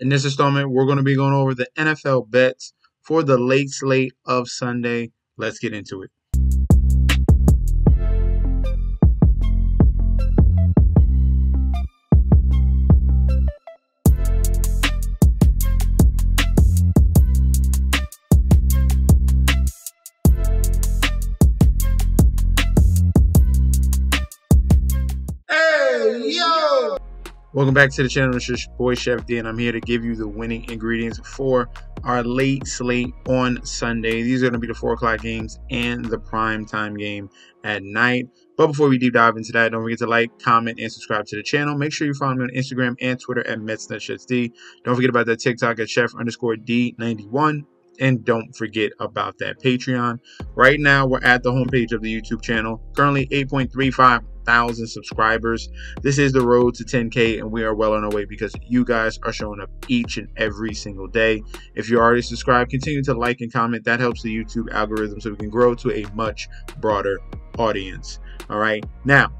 In this installment, we're going to be going over the NFL bets for the late slate of Sunday. Let's get into it. Hey, yo! Welcome back to the channel. It's your boy Chef D, and I'm here to give you the winning ingredients for our late slate on Sunday. These are going to be the 4 o'clock games and the prime time game at night. But before we deep dive into that, don't forget to like, comment, and subscribe to the channel. Make sure you follow me on Instagram and Twitter at MetsNetShetsD. Don't forget about that TikTok at Chef_D91. And don't forget about that Patreon. Right now, we're at the homepage of the YouTube channel. Currently 8.35 thousand subscribers. This is the road to 10K, and we are well on our way because you guys are showing up each and every single day. If you're already subscribed, continue to like and comment. That helps the YouTube algorithm so we can grow to a much broader audience. All right. Now,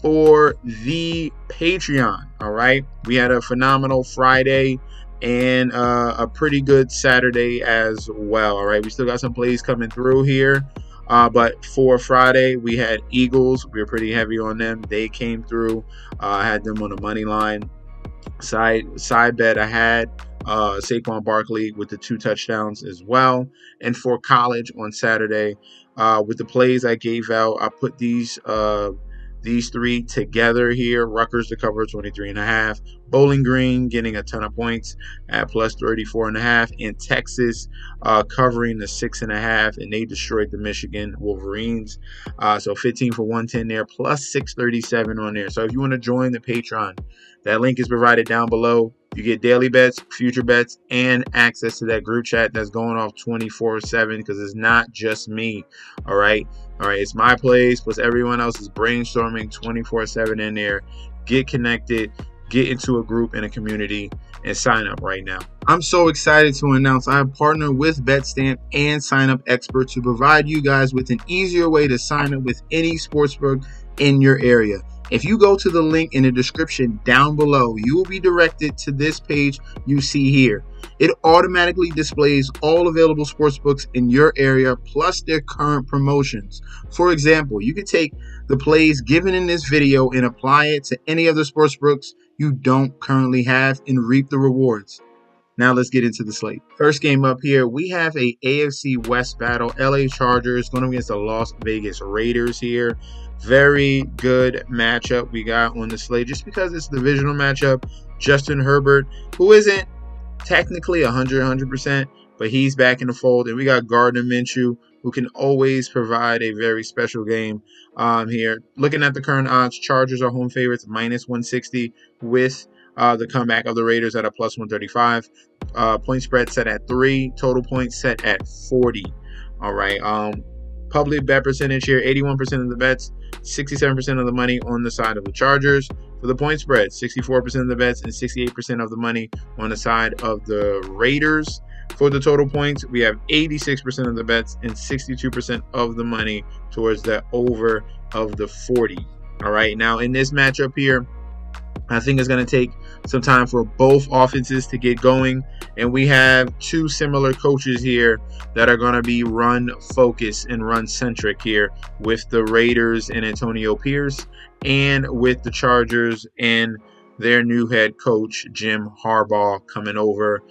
for the Patreon, all right, we had a phenomenal Friday and a pretty good Saturday as well. All right, we still got some plays coming through here. But for Friday, we had Eagles. We were pretty heavy on them. They came through. I had them on the money line. Side bet, I had Saquon Barkley with the 2 touchdowns as well. And for college on Saturday, with the plays I gave out, I put these 3 together here. Rutgers to cover 23.5. Bowling Green getting a ton of points at plus 34.5. And Texas covering the 6.5. And they destroyed the Michigan Wolverines. So 15 for 110 there, plus 637 on there. So if you want to join the Patreon, that link is provided down below. You get daily bets, future bets, and access to that group chat that's going off 24/7 because it's not just me. All right. It's my plays plus everyone else is brainstorming 24/7 in there. Get connected, get into a group and a community, and sign up right now. I'm so excited to announce I have partnered with BetStamp and Sign Up Expert to provide you guys with an easier way to sign up with any sportsbook in your area. If you go to the link in the description down below, you will be directed to this page you see here. It automatically displays all available sportsbooks in your area plus their current promotions. For example, you could take the plays given in this video and apply it to any other sportsbooks you don't currently have and reap the rewards. Now let's get into the slate. First game up here, we have a AFC West battle. LA Chargers going against the Las Vegas Raiders here. Very good matchup we got on the slate just because it's a divisional matchup. Justin Herbert, who isn't technically 100%, but he's back in the fold. And we got Gardner Minshew, who can always provide a very special game here. Looking at the current odds, Chargers are home favorites, minus 160 with the comeback of the Raiders at a plus 135. Point spread set at 3. Total points set at 40. All right. Public bet percentage here, 81% of the bets, 67% of the money on the side of the Chargers. For the point spread, 64% of the bets and 68% of the money on the side of the Raiders. For the total points, we have 86% of the bets and 62% of the money towards the over of the 40. All right. Now, in this matchup here, I think it's going to take some time for both offenses to get going. And we have 2 similar coaches here that are going to be run-focused and run-centric here with the Raiders and Antonio Pierce and with the Chargers and their new head coach, Jim Harbaugh, coming over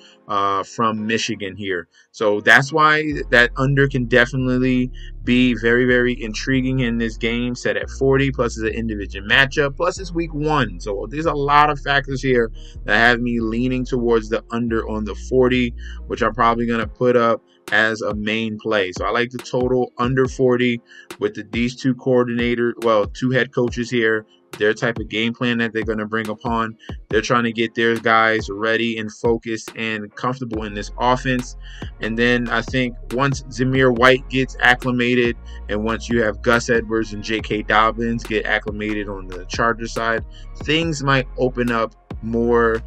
from Michigan here. So that's why that under can definitely be very, very intriguing in this game, set at 40, plus it's an individual matchup, plus it's week 1. So there's a lot of factors here that have me leaning towards the under on the 40, which I'm probably going to put up as a main play. So I like the total under 40 with these 2 coordinators, 2 head coaches here, their type of game plan that they're going to bring upon. They're trying to get their guys ready and focused and comfortable in this offense. And then I think once Zamir White gets acclimated and once you have Gus Edwards and J.K. Dobbins get acclimated on the Chargers side, things might open up more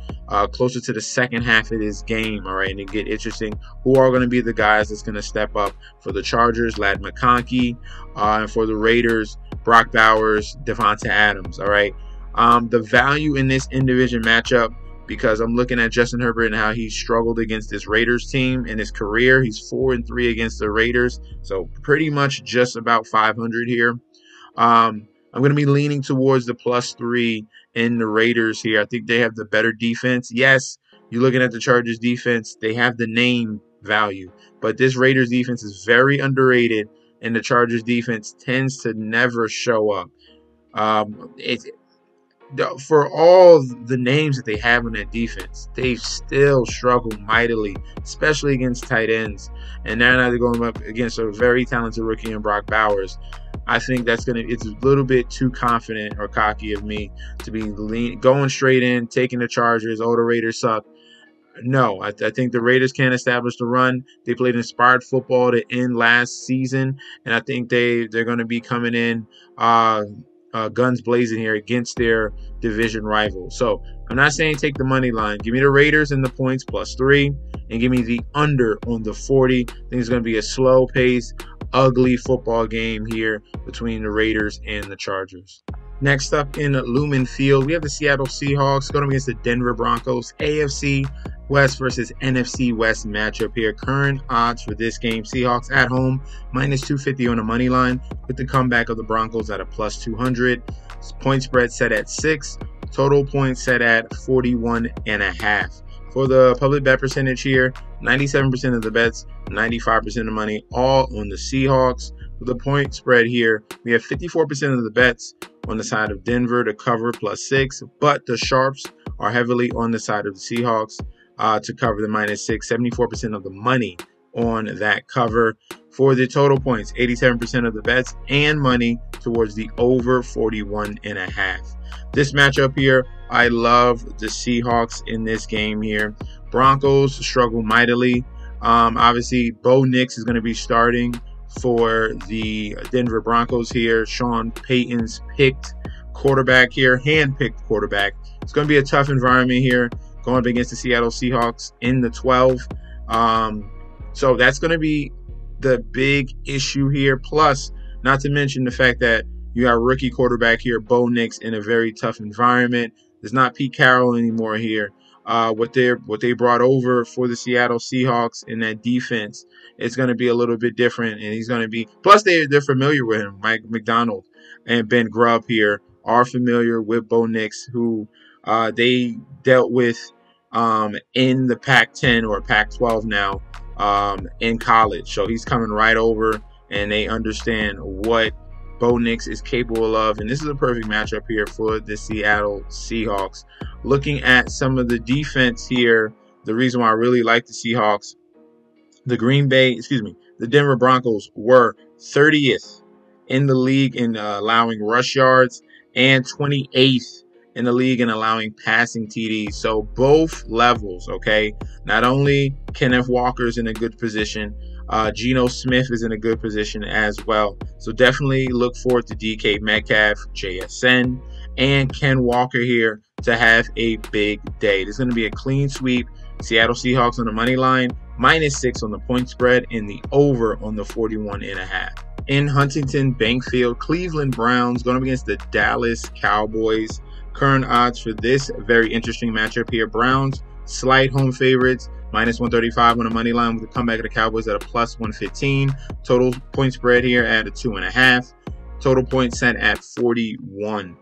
closer to the second half of this game, all right, and it get interesting. Who are going to be the guys that's going to step up for the Chargers? Ladd McConkey, and for the Raiders, Brock Bowers, Devonta Adams, all right. The value in this in-division matchup because I'm looking at Justin Herbert and how he struggled against this Raiders team in his career. He's 4-3 against the Raiders, so pretty much just about 500 here. I'm going to be leaning towards the +3 in the Raiders here. I think they have the better defense. Yes, you're looking at the Chargers defense. They have the name value, but this Raiders defense is very underrated, and the Chargers defense tends to never show up. For all the names that they have on that defense, they still struggle mightily, especially against tight ends. And now they're going up against a very talented rookie in Brock Bowers. I think it's a little bit too confident or cocky of me to be going straight in, taking the Chargers. Oh, the Raiders suck. No, I think the Raiders can establish the run. They played inspired football to end last season, and I think they're going to be coming in guns blazing here against their division rival. So I'm not saying take the money line. Give me the Raiders and the points +3, and give me the under on the 40. I think it's going to be a slow pace, ugly football game here between the Raiders and the Chargers. Next up in Lumen Field, we have the Seattle Seahawks going against the Denver Broncos. AFC West versus NFC West matchup here. Current odds for this game: Seahawks at home -250 on the money line, with the comeback of the Broncos at a +200. Point spread set at 6. Total points set at 41.5. For the public bet percentage here, 97% of the bets, 95% of the money, all on the Seahawks. For the point spread here, we have 54% of the bets on the side of Denver to cover +6, but the sharps are heavily on the side of the Seahawks to cover the -6, 74% of the money on that cover. For the total points, 87% of the bets and money towards the over 41.5. This matchup here, I love the Seahawks in this game here. Broncos struggle mightily. Obviously, Bo Nix is going to be starting for the Denver Broncos here. Sean Payton's picked quarterback here, hand-picked quarterback. It's going to be a tough environment here going up against the Seattle Seahawks in the 12. So that's going to be the big issue here. Plus, not to mention the fact that you got rookie quarterback here, Bo Nix, in a very tough environment. There's not Pete Carroll anymore here. What they brought over for the Seattle Seahawks in that defense, it's going to be a little bit different, and he's going to be. Plus, they're familiar with him. Mike McDonald and Ben Grubb here are familiar with Bo Nix, who they dealt with in the Pac-10 or Pac-12 now in college. So he's coming right over, and they understand what Bo Nix is capable of, and this is a perfect matchup here for the Seattle Seahawks. Looking at some of the defense here, the reason why I really like the Seahawks, the Denver Broncos were 30th in the league in allowing rush yards and 28th in the league in allowing passing TDs. So both levels, okay? Not only Kenneth Walker's in a good position, Geno Smith is in a good position as well. So definitely look forward to DK Metcalf, JSN, and Ken Walker here to have a big day. There's going to be a clean sweep. Seattle Seahawks on the money line, -6 on the point spread, and the over on the 41.5. In Huntington Bankfield, Cleveland Browns going up against the Dallas Cowboys. Current odds for this very interesting matchup here: Browns slight home favorites, -135 on the money line, with the comeback of the Cowboys at a +115. Total point spread here at a 2.5. Total points set at 41.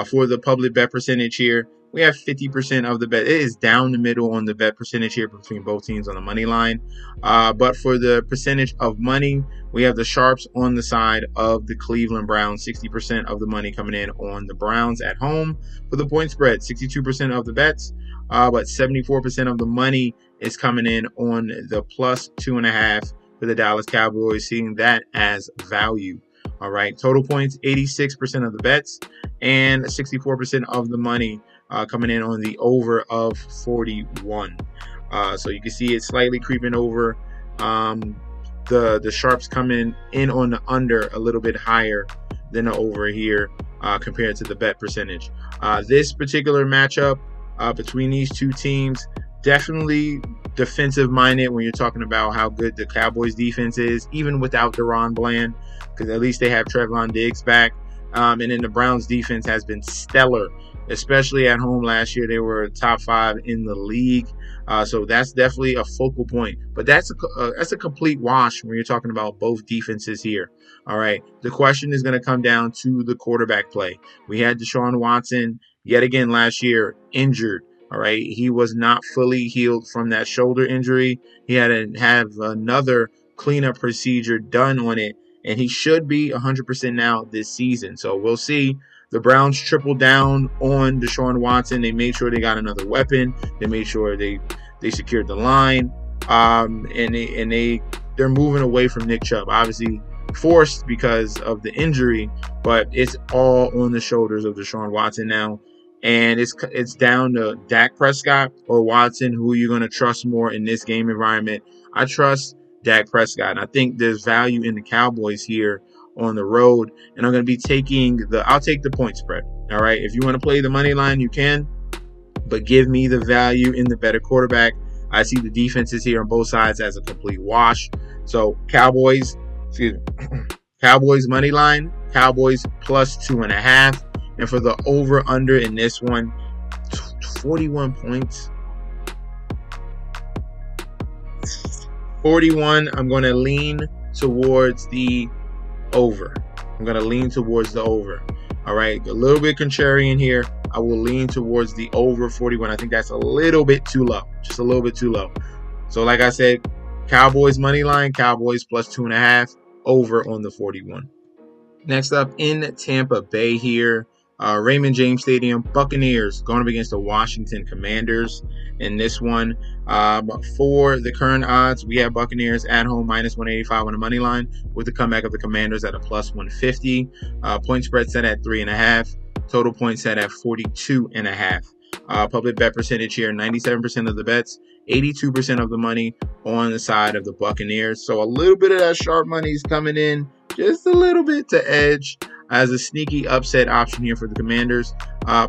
For the public bet percentage here, we have 50% of the bet. It is down the middle on the bet percentage here between both teams on the money line. But for the percentage of money, we have the sharps on the side of the Cleveland Browns. 60% of the money coming in on the Browns at home. For the point spread, 62% of the bets, but 74% of the money is coming in on the +2.5 for the Dallas Cowboys, seeing that as value. All right, total points, 86% of the bets and 64% of the money coming in on the over of 41. So you can see it slightly creeping over. The sharps coming in on the under a little bit higher than the over here compared to the bet percentage. This particular matchup between these two teams, definitely defensive minded when you're talking about how good the Cowboys defense is, even without DaRon Bland, because at least they have Trevon Diggs back. And then the Browns defense has been stellar especially at home last year. They were top 5 in the league. So that's definitely a focal point. But that's a complete wash when you're talking about both defenses here. All right. The question is going to come down to the quarterback play. We had Deshaun Watson yet again last year injured. All right. He was not fully healed from that shoulder injury. He had to have another cleanup procedure done on it, and he should be 100% now this season. So we'll see. The Browns tripled down on Deshaun Watson. They made sure they got another weapon. They made sure they secured the line, and they're moving away from Nick Chubb. Obviously forced because of the injury, but it's all on the shoulders of Deshaun Watson now. And it's down to Dak Prescott or Watson. Who are you going to trust more in this game environment? I trust Dak Prescott. And I think there's value in the Cowboys here on the road. And I'm going to be I'll take the point spread. All right. If you want to play the money line, you can. But give me the value in the better quarterback. I see the defenses here on both sides as a complete wash. So Cowboys money line, Cowboys plus 2.5. And for the over-under in this one, 41 points. 41, I'm going to lean towards the over. All right, a little bit contrarian here. I will lean towards the over 41. I think that's a little bit too low. Just a little bit too low. So like I said, Cowboys money line, Cowboys plus 2.5, over on the 41. Next up in Tampa Bay here. Raymond James Stadium, Buccaneers going up against the Washington Commanders in this one. For the current odds, we have Buccaneers at home minus 185 on the money line, with the comeback of the Commanders at a plus 150. Point spread set at 3.5. Total points set at 42.5. Public bet percentage here, 97% of the bets, 82% of the money on the side of the Buccaneers. So a little bit of that sharp money is coming in, just a little bit to edge as a sneaky upset option here for the Commanders.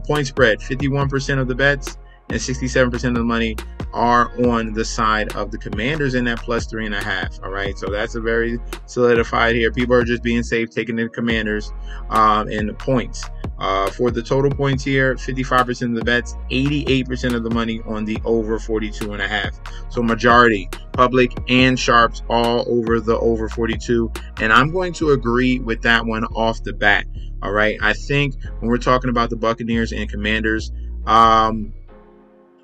Point spread, 51% of the bets and 67% of the money are on the side of the Commanders in that plus 3.5. All right, so that's a very solidified here. People are just being safe, taking the Commanders and the points. For the total points here, 55% of the bets, 88% of the money on the over 42.5. So majority, public and sharps, all over the over 42. And I'm going to agree with that one off the bat. All right, I think when we're talking about the Buccaneers and Commanders,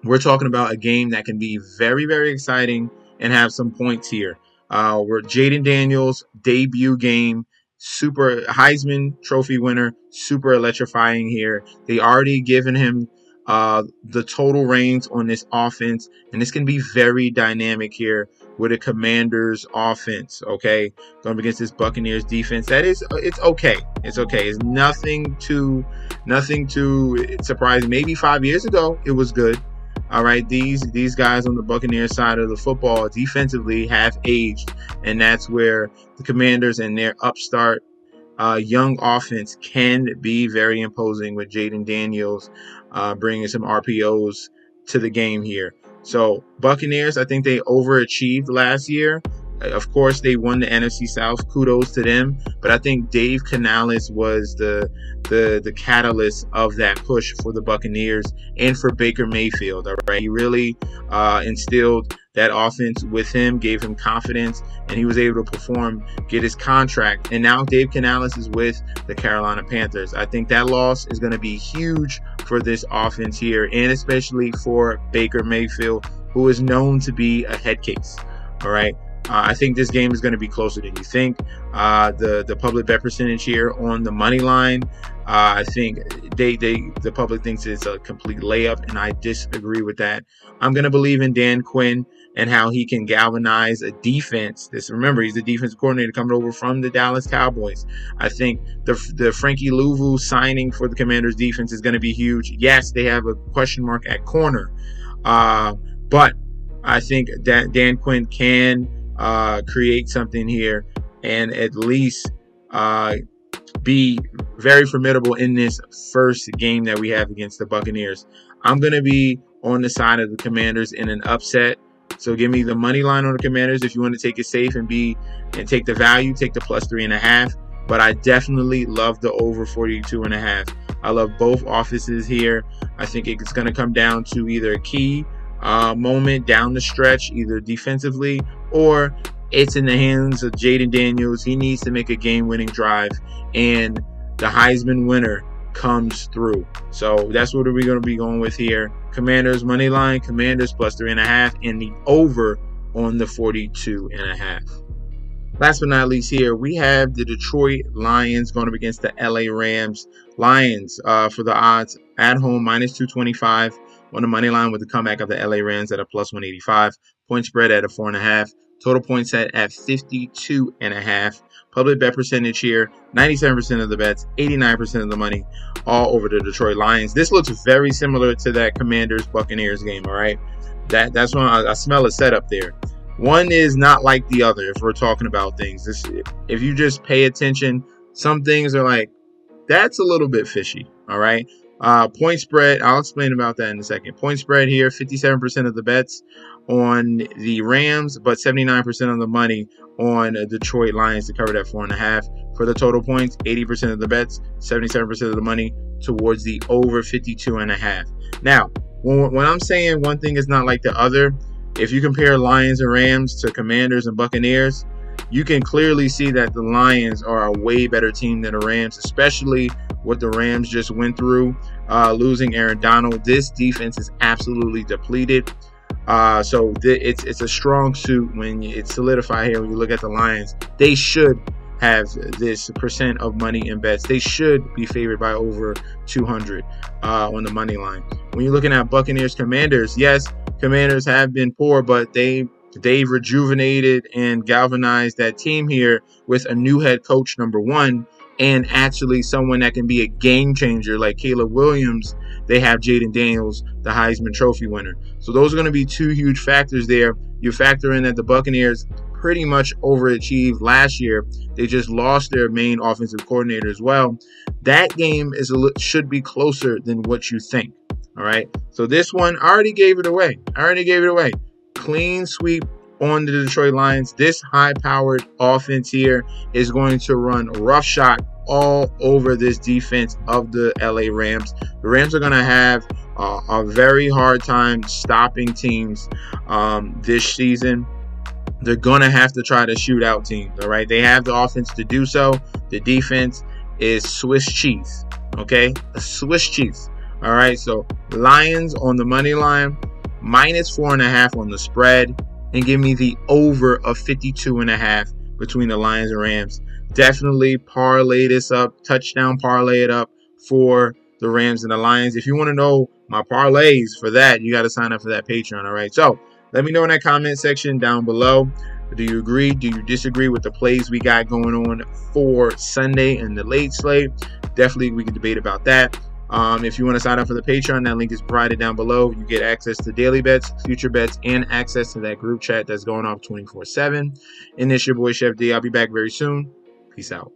we're talking about a game that can be very, very exciting and have some points here. We're Jaden Daniels' debut game, super Heisman Trophy winner, super electrifying here. They already given him the total reins on this offense, and this can be very dynamic here with a Commanders offense. Okay, going against this Buccaneers defense, it's okay. It's okay. It's nothing too surprising. Maybe 5 years ago it was good. All right, these guys on the Buccaneers side of the football defensively have aged, and that's where the Commanders and their upstart young offense can be very imposing with Jaden Daniels bringing some RPOs to the game here. So Buccaneers, I think they overachieved last year. Of course, they won the NFC South. Kudos to them. But I think Dave Canales was the catalyst of that push for the Buccaneers and for Baker Mayfield. All right, he really instilled that offense with him, gave him confidence, and he was able to perform, get his contract. And now Dave Canales is with the Carolina Panthers. I think that loss is going to be huge for this offense here, and especially for Baker Mayfield, who is known to be a head case. All right. I think this game is going to be closer than you think. The public bet percentage here on the money line, I think the public thinks it's a complete layup, and I disagree with that. I'm going to believe in Dan Quinn and how he can galvanize a defense. Remember, he's the defensive coordinator coming over from the Dallas Cowboys. I think the Frankie Louvu signing for the Commanders defense is going to be huge. Yes, they have a question mark at corner, but I think that Dan Quinn can create something here and at least be very formidable in this first game that we have against the Buccaneers. I'm going to be on the side of the Commanders in an upset. So give me the money line on the Commanders if you want to take it safe and take the value, take the plus 3.5. But I definitely love the over 42.5. I love both offenses here. I think it's going to come down to either a key moment down the stretch, either defensively, or it's in the hands of Jaden Daniels. He needs to make a game-winning drive, and the Heisman winner comes through. So that's what we're going to be going with here. Commanders money line, Commanders plus 3.5, and the over on the 42.5. Last but not least here, we have the Detroit Lions going up against the LA Rams. Lions for the odds at home minus 225 on the money line with the comeback of the LA Rams at a plus 185. Point spread at a 4.5. Total point set at 52.5. Public bet percentage here, 97% of the bets, 89% of the money, all over the Detroit Lions. This looks very similar to that Commanders-Buccaneers game, all right? That's when I smell a setup there. One is not like the other if we're talking about things. If you just pay attention, some things are like, that's a little bit fishy, all right? Point spread, I'll explain about that in a second. Point spread here, 57% of the bets on the Rams, but 79% of the money on Detroit Lions to cover that 4.5. For the total points, 80% of the bets, 77% of the money towards the over 52.5. Now, when I'm saying one thing is not like the other, if you compare Lions and Rams to Commanders and Buccaneers, you can clearly see that the Lions are a way better team than the Rams, especially what the Rams just went through, losing Aaron Donald. This defense is absolutely depleted. So it's a strong suit when it's solidified here. When you look at the Lions, they should have this percent of money in bets. They should be favored by over 200 on the money line. When you're looking at Buccaneers, Commanders, yes, Commanders have been poor, but they've rejuvenated and galvanized that team here with a new head coach, number one, and actually someone that can be a game changer like Caleb Williams. They have Jaden Daniels, the Heisman Trophy winner. So those are going to be two huge factors there. You factor in that the Buccaneers pretty much overachieved last year. They just lost their main offensive coordinator as well. That game should be closer than what you think. All right. So this one, I already gave it away. Clean sweep on the Detroit Lions. This high-powered offense here is going to run roughshod all over this defense of the LA Rams. The Rams are going to have a very hard time stopping teams this season. They're going to have to try to shoot out teams, all right? They have the offense to do so. The defense is Swiss cheese, okay? A Swiss cheese, all right? So Lions on the money line, minus 4.5 on the spread, and give me the over of 52.5 between the Lions and Rams. Definitely parlay this up, touchdown parlay it up for the Rams and the Lions. If you want to know my parlays for that, you got to sign up for that Patreon, all right? So let me know in that comment section down below. Do you agree? Do you disagree with the plays we got going on for Sunday and the late slate? Definitely, we can debate about that. If you want to sign up for the Patreon, that link is provided down below. You get access to daily bets, future bets, and access to that group chat that's going off 24/7. And this your boy, Chef D. I'll be back very soon. Peace out.